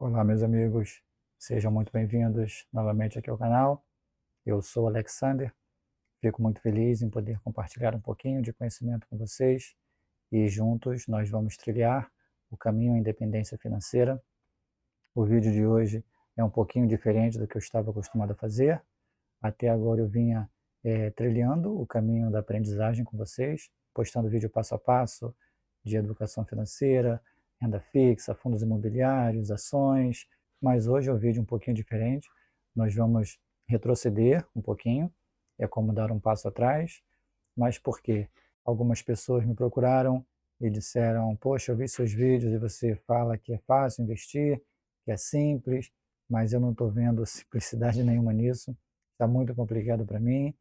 Olá, meus amigos, sejam muito bem-vindos novamente aqui ao canal. Eu sou Alexander, fico muito feliz em poder compartilhar um pouquinho de conhecimento com vocês e juntos nós vamos trilhar o caminho à independência financeira. O vídeo de hoje é um pouquinho diferente do que eu estava acostumado a fazer. Até agora eu vinha trilhando o caminho da aprendizagem com vocês, postando vídeo passo a passo de educação financeira, renda fixa, fundos imobiliários, ações, mas hoje é um vídeo um pouquinho diferente. Nós vamos retroceder um pouquinho, é como dar um passo atrás, mas por quê? Algumas pessoas me procuraram e disseram: poxa, eu vi seus vídeos e você fala que é fácil investir, que é simples, mas eu não estou vendo simplicidade nenhuma nisso, está muito complicado para mim.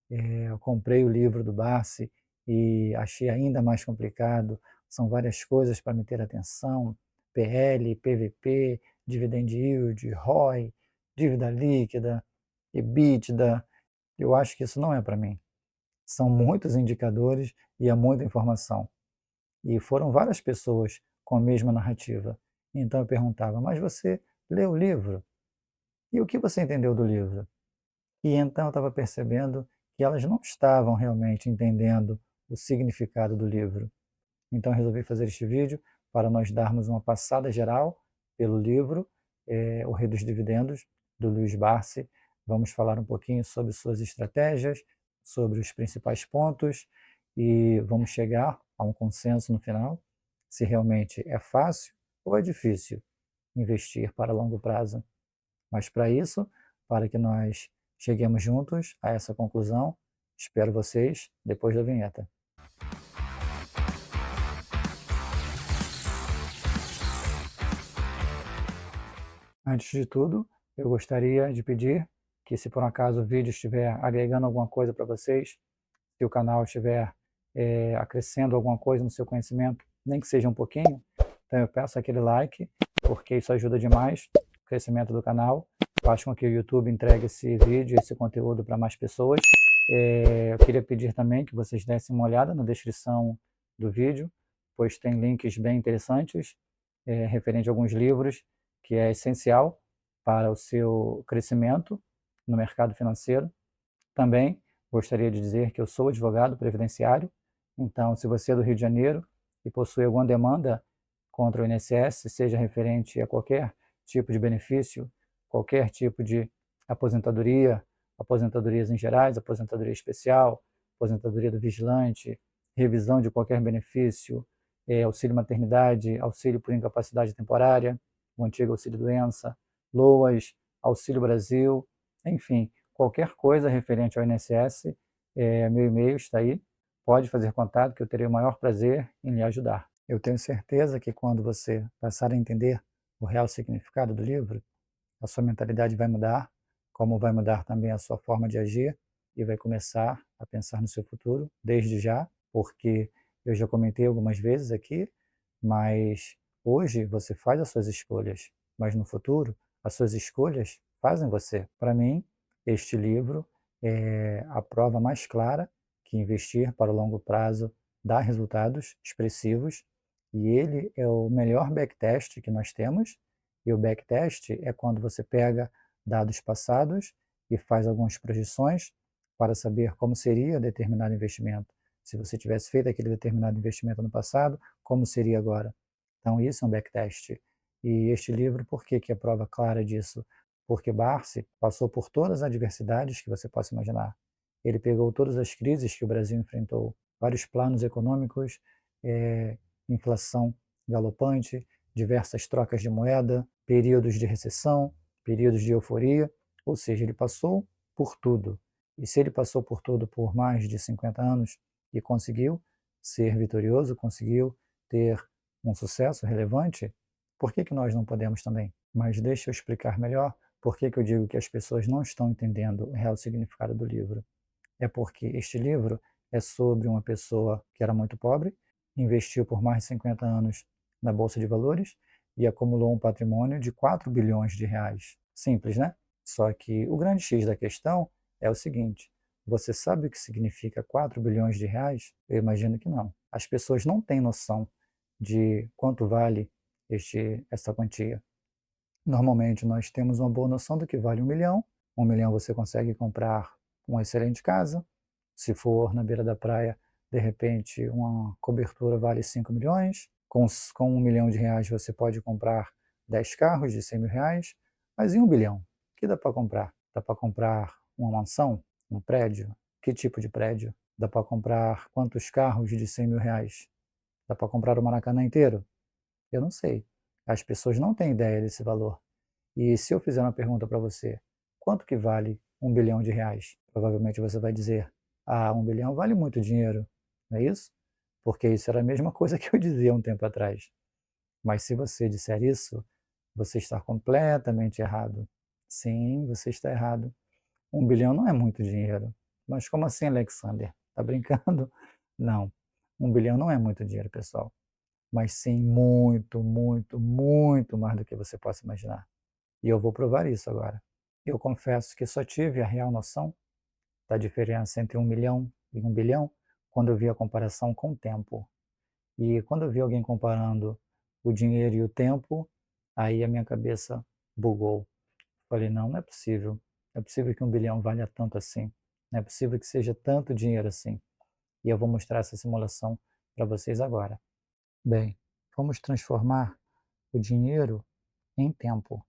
Eu comprei o livro do Barsi e achei ainda mais complicado, são várias coisas para me ter atenção, PL, PVP, dividend yield, ROI, dívida líquida, EBITDA, eu acho que isso não é para mim. São muitos indicadores e é muita informação. E foram várias pessoas com a mesma narrativa. Então eu perguntava: mas você leu o livro? E o que você entendeu do livro? E então eu estava percebendo que elas não estavam realmente entendendo o significado do livro. Então eu resolvi fazer este vídeo para nós darmos uma passada geral pelo livro O Rei dos Dividendos, do Luiz Barsi. Vamos falar um pouquinho sobre suas estratégias, sobre os principais pontos e vamos chegar a um consenso no final, se realmente é fácil ou é difícil investir para longo prazo. Mas para isso, para que nós cheguemos juntos a essa conclusão, espero vocês depois da vinheta. Antes de tudo, eu gostaria de pedir que, se por um acaso o vídeo estiver agregando alguma coisa para vocês, se o canal estiver acrescendo alguma coisa no seu conhecimento, nem que seja um pouquinho, então eu peço aquele like, porque isso ajuda demais o crescimento do canal, faz com que o YouTube entregue esse vídeo, esse conteúdo para mais pessoas. Eu queria pedir também que vocês dessem uma olhada na descrição do vídeo, pois tem links bem interessantes, referente a alguns livros, que é essencial para o seu crescimento no mercado financeiro. Também gostaria de dizer que eu sou advogado previdenciário, então se você é do Rio de Janeiro e possui alguma demanda contra o INSS, seja referente a qualquer tipo de benefício, qualquer tipo de aposentadoria, aposentadorias em gerais, aposentadoria especial, aposentadoria do vigilante, revisão de qualquer benefício, auxílio maternidade, auxílio por incapacidade temporária, o antigo auxílio-doença, LOAS, Auxílio Brasil, enfim, qualquer coisa referente ao INSS, meu e-mail está aí, pode fazer contato que eu terei o maior prazer em lhe ajudar. Eu tenho certeza que quando você passar a entender o real significado do livro, a sua mentalidade vai mudar, como vai mudar também a sua forma de agir e vai começar a pensar no seu futuro desde já, porque eu já comentei algumas vezes aqui, mas hoje você faz as suas escolhas, mas no futuro as suas escolhas fazem você. Para mim, este livro é a prova mais clara que investir para o longo prazo dá resultados expressivos e ele é o melhor backtest que nós temos. E o backtest é quando você pega dados passados e faz algumas projeções para saber como seria determinado investimento. Se você tivesse feito aquele determinado investimento no passado, como seria agora? Então, isso é um backtest. E este livro, por que é prova clara disso? Porque Barsi passou por todas as adversidades que você possa imaginar. Ele pegou todas as crises que o Brasil enfrentou, vários planos econômicos, inflação galopante, diversas trocas de moeda, períodos de recessão, períodos de euforia, ou seja, ele passou por tudo. E se ele passou por tudo por mais de 50 anos e conseguiu ser vitorioso, conseguiu ter um sucesso relevante, por que nós não podemos também? Mas deixa eu explicar melhor por que eu digo que as pessoas não estão entendendo o real significado do livro. É porque este livro é sobre uma pessoa que era muito pobre, investiu por mais de 50 anos na Bolsa de Valores e acumulou um patrimônio de 4 bilhões de reais. Simples, né? Só que o grande X da questão é o seguinte: você sabe o que significa 4 bilhões de reais? Eu imagino que não. As pessoas não têm noção de quanto vale essa quantia. Normalmente nós temos uma boa noção do que vale 1 milhão. 1 milhão você consegue comprar uma excelente casa. Se for na beira da praia, de repente uma cobertura vale 5 milhões. Com 1 milhão de reais você pode comprar 10 carros de 100 mil reais. Mas em 1 bilhão, o que dá para comprar? Dá para comprar uma mansão? Um prédio? Que tipo de prédio? Dá para comprar quantos carros de 100 mil reais? Dá para comprar o Maracanã inteiro? Eu não sei. As pessoas não têm ideia desse valor. E se eu fizer uma pergunta para você, quanto que vale 1 bilhão de reais? Provavelmente você vai dizer, 1 bilhão vale muito dinheiro, não é isso? Porque isso era a mesma coisa que eu dizia um tempo atrás. Mas se você disser isso, você está completamente errado. Sim, você está errado. 1 bilhão não é muito dinheiro. Mas como assim, Alexander? Tá brincando? Não. 1 bilhão não é muito dinheiro, pessoal. Mas sim muito, muito, muito mais do que você possa imaginar. E eu vou provar isso agora. Eu confesso que só tive a real noção da diferença entre 1 milhão e 1 bilhão quando eu vi a comparação com o tempo. E quando eu vi alguém comparando o dinheiro e o tempo, aí a minha cabeça bugou. Falei, não, não é possível. Não é possível que 1 bilhão valha tanto assim. Não é possível que seja tanto dinheiro assim. E eu vou mostrar essa simulação para vocês agora. Bem, vamos transformar o dinheiro em tempo.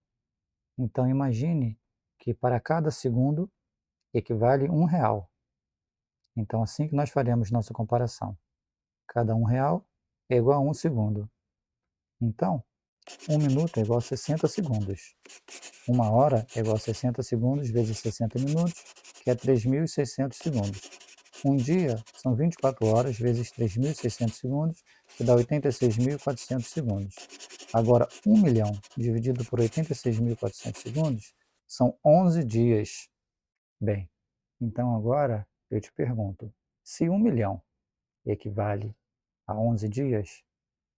Então imagine que para cada segundo equivale R$ 1. Então assim que nós faremos nossa comparação. Cada R$ 1 é igual a 1 segundo. Então, 1 minuto é igual a 60 segundos. 1 hora é igual a 60 segundos vezes 60 minutos, que é 3.600 segundos. Um dia são 24 horas vezes 3.600 segundos, que dá 86.400 segundos. Agora, 1 milhão dividido por 86.400 segundos são 11 dias. Bem, então agora eu te pergunto, se 1 milhão equivale a 11 dias,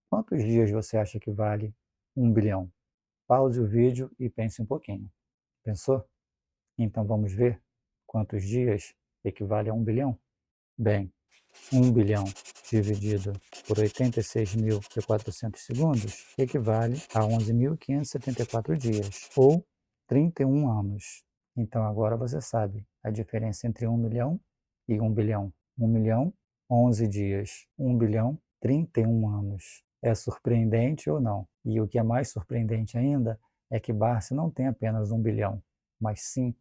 quantos dias você acha que vale 1 bilhão? Pause o vídeo e pense um pouquinho. Pensou? Então vamos ver quantos dias equivale a 1 bilhão? Bem, 1 bilhão dividido por 86.400 segundos equivale a 11.574 dias, ou 31 anos. Então agora você sabe a diferença entre 1 milhão e 1 bilhão. 1 milhão, 11 dias. 1 bilhão, 31 anos. É surpreendente ou não? E o que é mais surpreendente ainda é que Barsi não tem apenas 1 bilhão, mas sim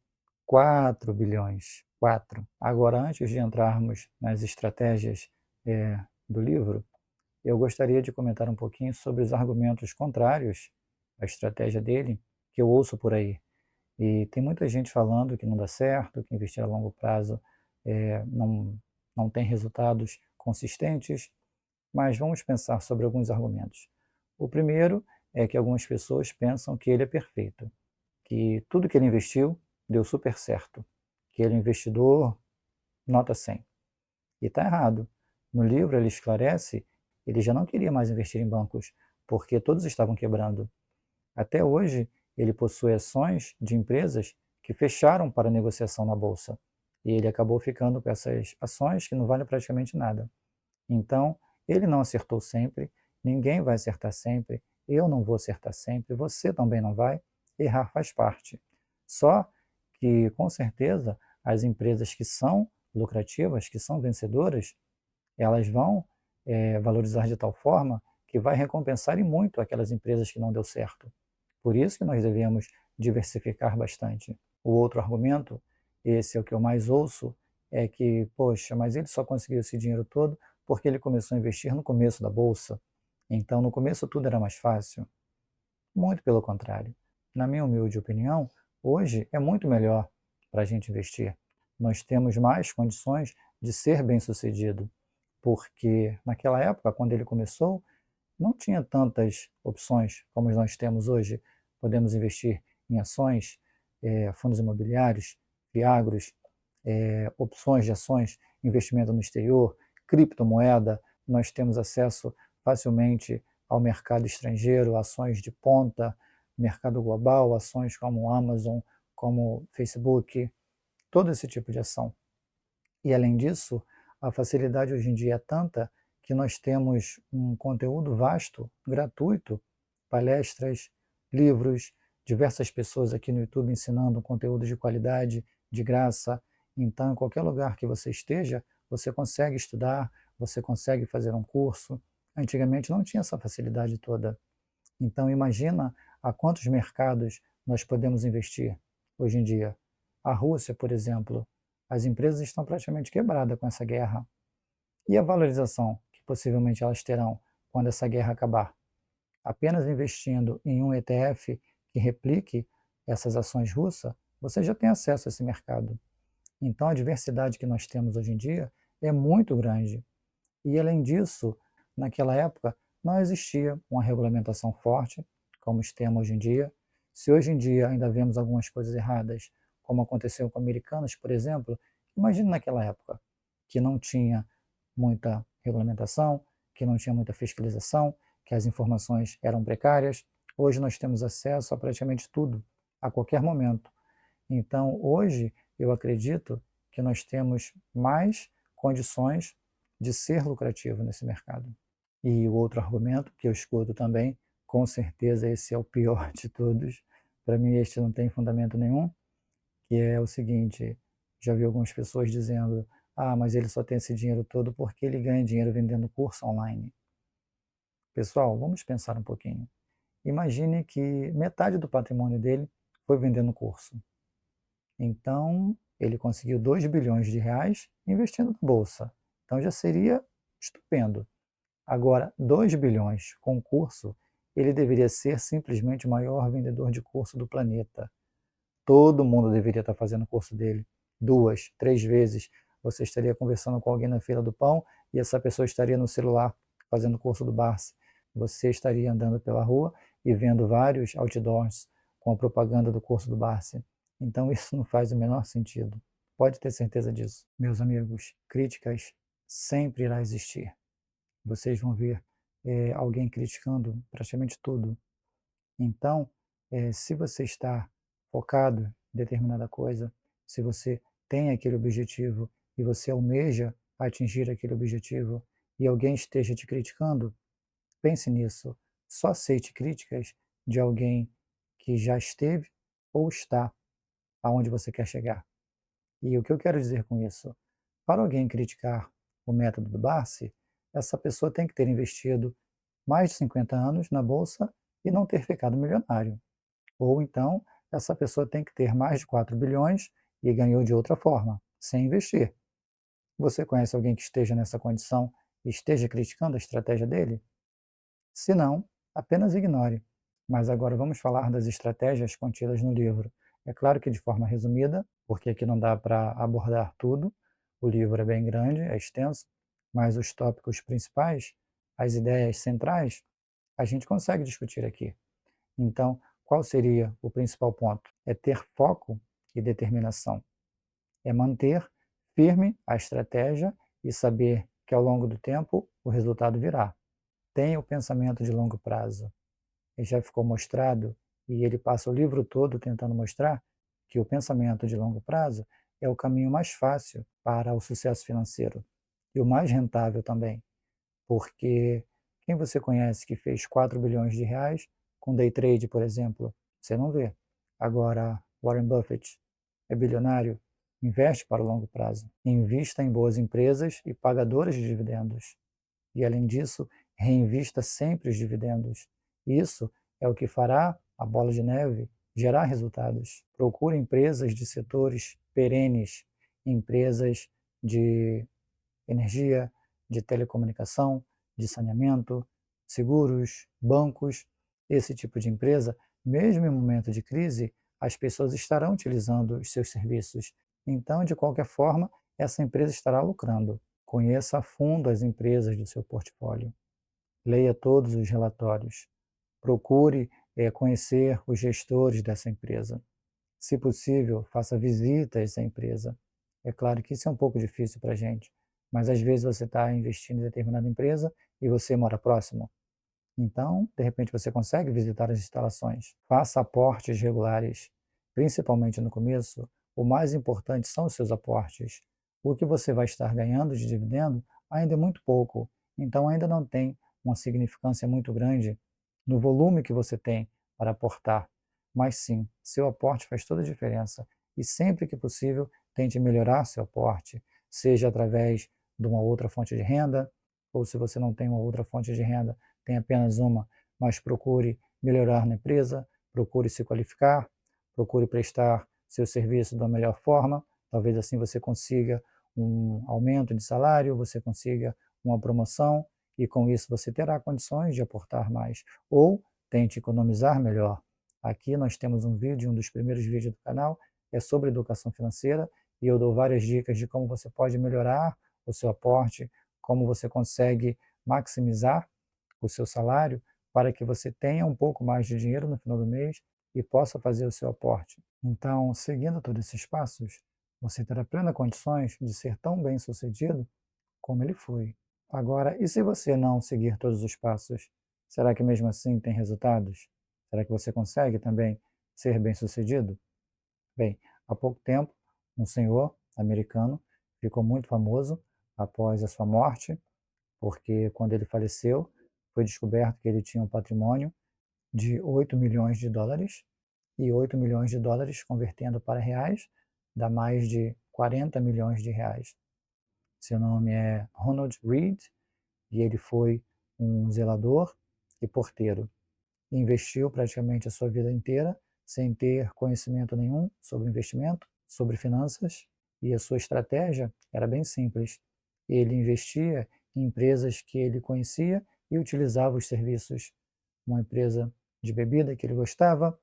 4 bilhões. 4. Agora, antes de entrarmos nas estratégias do livro, eu gostaria de comentar um pouquinho sobre os argumentos contrários à estratégia dele, que eu ouço por aí. E tem muita gente falando que não dá certo, que investir a longo prazo não tem resultados consistentes, mas vamos pensar sobre alguns argumentos. O primeiro é que algumas pessoas pensam que ele é perfeito, que tudo que ele investiu deu super certo, que ele é investidor nota 100. E está errado. No livro ele esclarece, ele já não queria mais investir em bancos, porque todos estavam quebrando. Até hoje, ele possui ações de empresas que fecharam para negociação na bolsa. E ele acabou ficando com essas ações que não valem praticamente nada. Então, ele não acertou sempre, ninguém vai acertar sempre, eu não vou acertar sempre, você também não vai, errar faz parte. Só que, com certeza, as empresas que são lucrativas, que são vencedoras, elas vão valorizar de tal forma que vai recompensar e muito aquelas empresas que não deu certo. Por isso que nós devemos diversificar bastante. O outro argumento, esse é o que eu mais ouço, é que, poxa, mas ele só conseguiu esse dinheiro todo porque ele começou a investir no começo da bolsa. Então, no começo tudo era mais fácil. Muito pelo contrário. Na minha humilde opinião, hoje é muito melhor para a gente investir. Nós temos mais condições de ser bem-sucedido, porque naquela época, quando ele começou, não tinha tantas opções como nós temos hoje. Podemos investir em ações, fundos imobiliários, fiagros, opções de ações, investimento no exterior, criptomoeda. Nós temos acesso facilmente ao mercado estrangeiro, ações de ponta, mercado global, ações como Amazon, como Facebook, todo esse tipo de ação. E além disso, a facilidade hoje em dia é tanta que nós temos um conteúdo vasto, gratuito, palestras, livros, diversas pessoas aqui no YouTube ensinando conteúdo de qualidade, de graça. Então, em qualquer lugar que você esteja, você consegue estudar, você consegue fazer um curso. Antigamente não tinha essa facilidade toda. Então, imagina a quantos mercados nós podemos investir hoje em dia. A Rússia, por exemplo, as empresas estão praticamente quebradas com essa guerra. E a valorização que possivelmente elas terão quando essa guerra acabar? Apenas investindo em um ETF que replique essas ações russas, você já tem acesso a esse mercado. Então, a diversidade que nós temos hoje em dia é muito grande. E, além disso, naquela época, não existia uma regulamentação forte, como temos hoje em dia. Se hoje em dia ainda vemos algumas coisas erradas, como aconteceu com americanos, por exemplo, imagine naquela época, que não tinha muita regulamentação, que não tinha muita fiscalização, que as informações eram precárias. Hoje nós temos acesso a praticamente tudo, a qualquer momento. Então, hoje, eu acredito que nós temos mais condições de ser lucrativo nesse mercado. E o outro argumento que eu escuto também, com certeza esse é o pior de todos, para mim este não tem fundamento nenhum, que é o seguinte: já vi algumas pessoas dizendo, mas ele só tem esse dinheiro todo porque ele ganha dinheiro vendendo curso online. Pessoal, vamos pensar um pouquinho. Imagine que metade do patrimônio dele foi vendendo curso. Então, ele conseguiu 2 bilhões de reais investindo na bolsa. Então já seria estupendo. Agora, 2 bilhões com curso, ele deveria ser simplesmente o maior vendedor de curso do planeta. Todo mundo deveria estar fazendo o curso dele. 2, 3 vezes. Você estaria conversando com alguém na fila do pão e essa pessoa estaria no celular fazendo o curso do Barsi. Você estaria andando pela rua e vendo vários outdoors com a propaganda do curso do Barsi. Então isso não faz o menor sentido. Pode ter certeza disso. Meus amigos, críticas sempre irá existir. Vocês vão ver alguém criticando praticamente tudo. Então, se você está focado em determinada coisa, se você tem aquele objetivo e você almeja atingir aquele objetivo e alguém esteja te criticando, pense nisso. Só aceite críticas de alguém que já esteve ou está aonde você quer chegar. E o que eu quero dizer com isso? Para alguém criticar o método do Barsi, essa pessoa tem que ter investido mais de 50 anos na bolsa e não ter ficado milionário. Ou então, essa pessoa tem que ter mais de 4 bilhões e ganhou de outra forma, sem investir. Você conhece alguém que esteja nessa condição e esteja criticando a estratégia dele? Se não, apenas ignore. Mas agora vamos falar das estratégias contidas no livro. É claro que de forma resumida, porque aqui não dá para abordar tudo. O livro é bem grande, é extenso, mas os tópicos principais, as ideias centrais, a gente consegue discutir aqui. Então, qual seria o principal ponto? É ter foco e determinação. É manter firme a estratégia e saber que ao longo do tempo o resultado virá. Tenha o pensamento de longo prazo. Ele já ficou mostrado, e ele passa o livro todo tentando mostrar que o pensamento de longo prazo é o caminho mais fácil para o sucesso financeiro e o mais rentável também, porque quem você conhece que fez 4 bilhões de reais com day trade, por exemplo? Você não vê. Agora, Warren Buffett é bilionário, investe para o longo prazo, invista em boas empresas e pagadoras de dividendos. E, além disso, reinvista sempre os dividendos. Isso é o que fará a bola de neve gerar resultados. Procure empresas de setores perenes, empresas de energia, de telecomunicação, de saneamento, seguros, bancos. Esse tipo de empresa, mesmo em momento de crise, as pessoas estarão utilizando os seus serviços. Então, de qualquer forma, essa empresa estará lucrando. Conheça a fundo as empresas do seu portfólio. Leia todos os relatórios. Procure conhecer os gestores dessa empresa. Se possível, faça visitas à empresa. É claro que isso é um pouco difícil para a gente, mas às vezes você está investindo em determinada empresa e você mora próximo. Então, de repente, você consegue visitar as instalações. Faça aportes regulares. Principalmente no começo, o mais importante são os seus aportes. O que você vai estar ganhando de dividendo ainda é muito pouco, então ainda não tem uma significância muito grande no volume que você tem para aportar. mas sim, seu aporte faz toda a diferença. E sempre que possível, tente melhorar seu aporte, seja através de uma outra fonte de renda, ou se você não tem uma outra fonte de renda, tem apenas uma, mas procure melhorar na empresa, procure se qualificar, procure prestar seu serviço da melhor forma, talvez assim você consiga um aumento de salário, você consiga uma promoção, e com isso você terá condições de aportar mais. Ou tente economizar melhor. Aqui nós temos um vídeo, um dos primeiros vídeos do canal, é sobre educação financeira, e eu dou várias dicas de como você pode melhorar o seu aporte, como você consegue maximizar o seu salário para que você tenha um pouco mais de dinheiro no final do mês e possa fazer o seu aporte. Então, seguindo todos esses passos, você terá plenas condições de ser tão bem-sucedido como ele foi. Agora, e se você não seguir todos os passos, será que mesmo assim tem resultados? Será que você consegue também ser bem-sucedido? Bem, há pouco tempo, um senhor americano ficou muito famoso após a sua morte, porque quando ele faleceu, foi descoberto que ele tinha um patrimônio de 8 milhões de dólares, e 8 milhões de dólares convertendo para reais dá mais de 40 milhões de reais. Seu nome é Ronald Reed e ele foi um zelador e porteiro. Investiu praticamente a sua vida inteira sem ter conhecimento nenhum sobre investimento, sobre finanças, e a sua estratégia era bem simples. Ele investia em empresas que ele conhecia e utilizava os serviços. Uma empresa de bebida que ele gostava,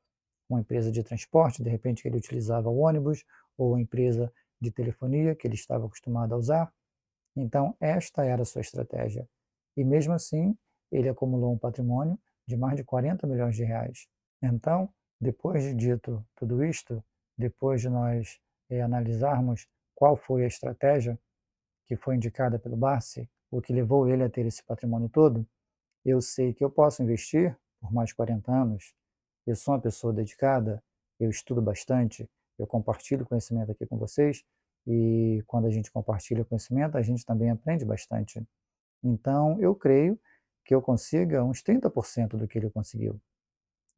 uma empresa de transporte, de repente ele utilizava o ônibus, ou uma empresa de telefonia que ele estava acostumado a usar. Então, esta era a sua estratégia. E mesmo assim, ele acumulou um patrimônio de mais de 40 milhões de reais. Então, depois de dito tudo isto, depois de nós analisarmos qual foi a estratégia que foi indicada pelo Barsi, o que levou ele a ter esse patrimônio todo, eu sei que eu posso investir por mais 40 anos, eu sou uma pessoa dedicada, eu estudo bastante, eu compartilho conhecimento aqui com vocês, e quando a gente compartilha conhecimento, a gente também aprende bastante. Então, eu creio que eu consiga uns 30% do que ele conseguiu.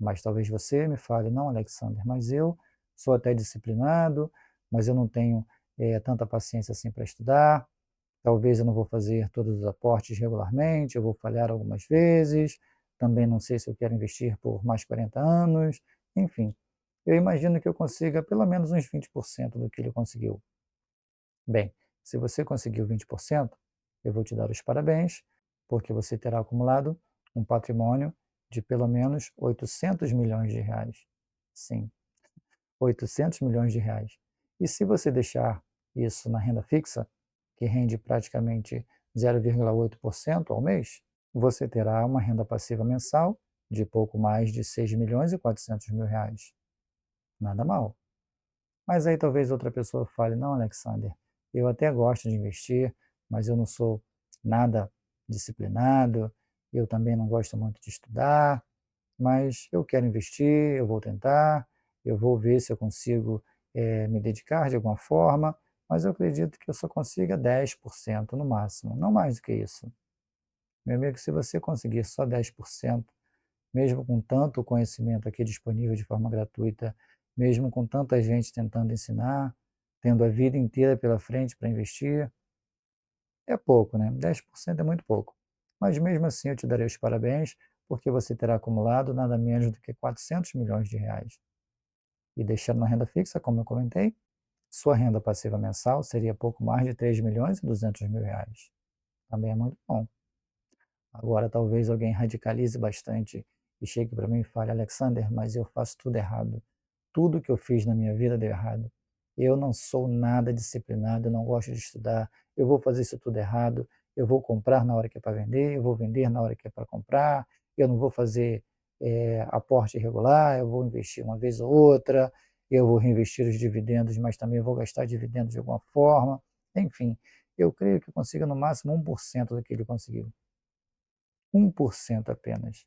Mas talvez você me fale, não, Alexander, mas eu sou até disciplinado, mas eu não tenho tanta paciência assim para estudar, talvez eu não vou fazer todos os aportes regularmente, eu vou falhar algumas vezes, também não sei se eu quero investir por mais 40 anos, enfim. Eu imagino que eu consiga pelo menos uns 20% do que ele conseguiu. Bem, se você conseguiu 20%, eu vou te dar os parabéns, porque você terá acumulado um patrimônio de pelo menos 800 milhões de reais. Sim, 800 milhões de reais. E se você deixar isso na renda fixa, que rende praticamente 0,8% ao mês, você terá uma renda passiva mensal de pouco mais de 6 milhões e 400 mil reais. Nada mal. Mas aí talvez outra pessoa fale, não, Alexander, eu até gosto de investir, mas eu não sou nada disciplinado, eu também não gosto muito de estudar, mas eu quero investir, eu vou tentar, eu vou ver se eu consigo me dedicar de alguma forma, mas eu acredito que eu só consiga 10% no máximo, não mais do que isso. Meu amigo, se você conseguir só 10%, mesmo com tanto conhecimento aqui disponível de forma gratuita, mesmo com tanta gente tentando ensinar, tendo a vida inteira pela frente para investir, é pouco, né? 10% é muito pouco. Mas mesmo assim eu te darei os parabéns, porque você terá acumulado nada menos do que 400 milhões de reais. E deixando na renda fixa, como eu comentei, sua renda passiva mensal seria pouco mais de 3 milhões e 200 mil reais. Também é muito bom. Agora, talvez alguém radicalize bastante e chegue para mim e fale, Alexander, mas eu faço tudo errado. Tudo que eu fiz na minha vida deu errado. Eu não sou nada disciplinado, eu não gosto de estudar, eu vou fazer isso tudo errado, eu vou comprar na hora que é para vender, eu vou vender na hora que é para comprar, eu não vou fazer aporte regular, eu vou investir uma vez ou outra, eu vou reinvestir os dividendos, mas também vou gastar dividendos de alguma forma. Enfim, eu creio que eu consiga no máximo 1% do que ele conseguiu. 1% apenas.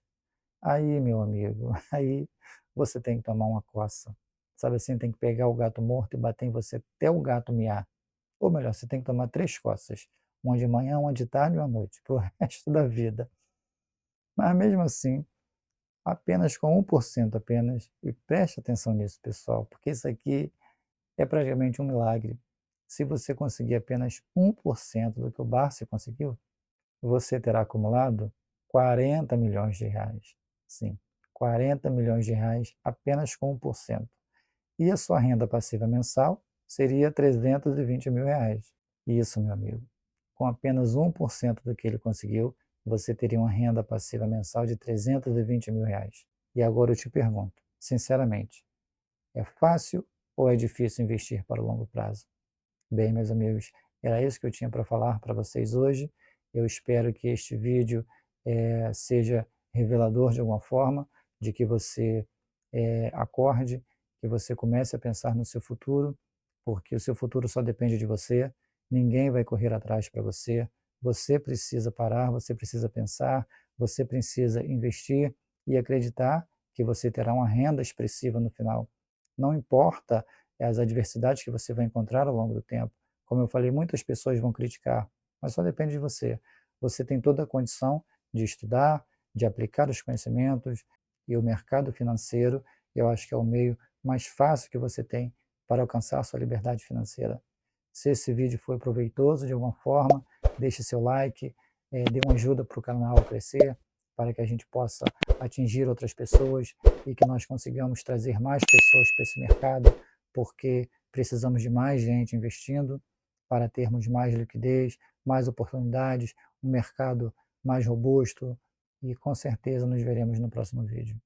Aí, meu amigo, aí você tem que tomar uma coça. Sabe assim, tem que pegar o gato morto e bater em você até o gato miar. Ou melhor, você tem que tomar 3 coças. Uma de manhã, uma de tarde e uma à noite, para o resto da vida. Mas mesmo assim, apenas com 1% apenas, e preste atenção nisso, pessoal, porque isso aqui é praticamente um milagre. Se você conseguir apenas 1% do que o Barsi conseguiu, você terá acumulado 40 milhões de reais. Sim, 40 milhões de reais apenas com 1%. E a sua renda passiva mensal seria 320 mil reais. Isso, meu amigo. Com apenas 1% do que ele conseguiu, você teria uma renda passiva mensal de 320 mil reais. E agora eu te pergunto, sinceramente, é fácil ou é difícil investir para o longo prazo? Bem, meus amigos, era isso que eu tinha para falar para vocês hoje. Eu espero que este vídeo seja revelador de alguma forma, de que você acorde, que você comece a pensar no seu futuro, porque o seu futuro só depende de você, ninguém vai correr atrás para você. Você precisa parar, você precisa pensar, você precisa investir e acreditar que você terá uma renda expressiva no final. Não importa as adversidades que você vai encontrar ao longo do tempo. Como eu falei, muitas pessoas vão criticar, mas só depende de você. Você tem toda a condição de estudar, de aplicar os conhecimentos, e o mercado financeiro, eu acho que é o meio mais fácil que você tem para alcançar sua liberdade financeira. Se esse vídeo foi proveitoso de alguma forma, deixe seu like, dê uma ajuda para o canal crescer, para que a gente possa atingir outras pessoas e que nós consigamos trazer mais pessoas para esse mercado, porque precisamos de mais gente investindo para termos mais liquidez, mais oportunidades, um mercado mais robusto, e com certeza nos veremos no próximo vídeo.